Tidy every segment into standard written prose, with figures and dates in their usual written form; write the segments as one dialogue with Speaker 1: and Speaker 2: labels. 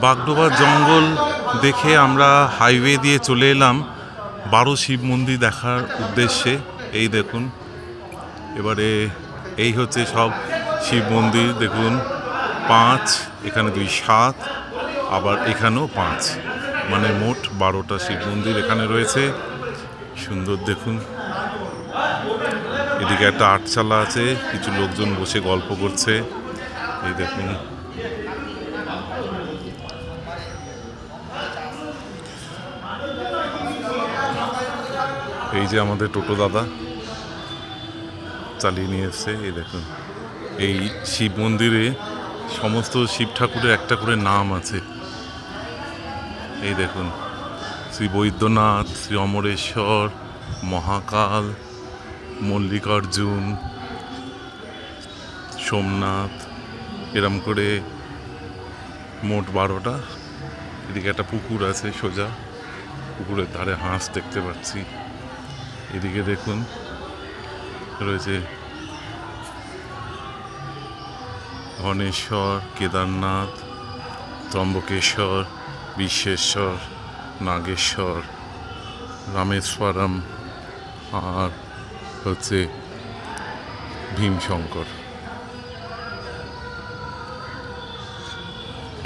Speaker 1: বাগডোবার জঙ্গল দেখে আমরা হাইওয়ে দিয়ে চলে এলাম 12 শিব মন্দির দেখার উদ্দেশ্যে। এই দেখুন, এবারে এই হচ্ছে সব শিব মন্দির। দেখুন 5, এখানে 2, 7, আবার এখানেও 5, মানে মোট 12টা শিব মন্দির এখানে রয়েছে। সুন্দর দেখুন, এদিকে একটা আটচালা আছে, কিছু লোকজন বসে গল্প করছে। এই দেখুন, এই যে আমাদের টোটো দাদা চালিয়ে নিয়ে এসছে। এই দেখুন, এই শিব মন্দিরে সমস্ত শিব ঠাকুরের একটা করে নাম আছে। এই দেখুন, শ্রী বৈদ্যনাথ, শ্রী অমরেশ্বর, মহাকাল, মল্লিকার্জুন, সোমনাথ, এরম করে মোট 12টা। এদিকে একটা পুকুর আছে সোজা, পুকুরের ধারে হাঁস দেখতে পাচ্ছি। এদিকে দেখুন রয়েছে গণেশ্বর, কেদারনাথ, ত্রম্বকেশ্বর, বিশ্বেশ্বর, নাগেশ্বর, রামেশ্বরম, আর হচ্ছে ভীমশঙ্কর।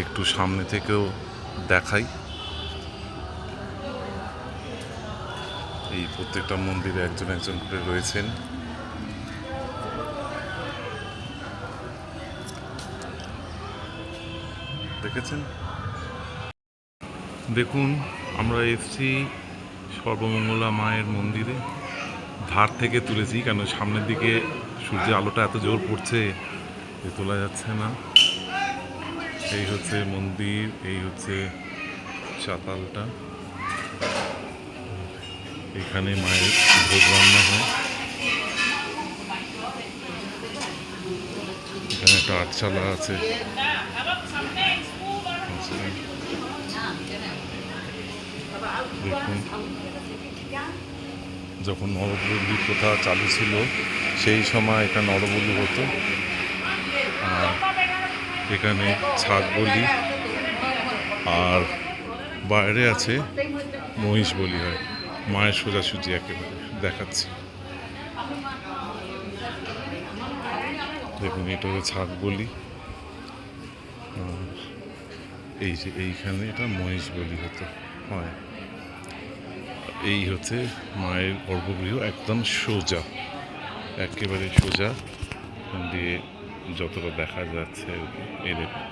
Speaker 1: একটু সামনে থেকেও দেখাই। এই প্রত্যেকটা মন্দিরে একজন একজন করে রয়েছেন। দেখেছেন? দেখুন, আমরা এসেছি সর্বমঙ্গলা মায়ের মন্দিরে। ধার থেকে তুলেছি, কেন সামনের দিকে সূর্যের আলোটা এত জোর পড়ছে যে তোলা যাচ্ছে না। এই হচ্ছে মন্দির, এই হচ্ছে চাতালটা। এখানে মায়ের ভোগ রান্না হয়। এখানে একটা আটচালা আছে। দেখুন, যখন নরবলি প্রথা চালু ছিল সেই সময় এটা নরবলি হতো। আর এখানে ছাগ বলি, আর বাইরে আছে মহিষ বলি হয়। মায়ের সোজাসুজি একেবারে দেখাচ্ছি। দেখুন, এটা হচ্ছে ছাগ বলি, এই যে এইখানে এটা মহিষ বলি হতো হয়। এই হচ্ছে মায়ের গর্ভগৃহ, একদম সোজা, একেবারে সোজা দিয়ে যতটা দেখা যাচ্ছে। এই দেখুন।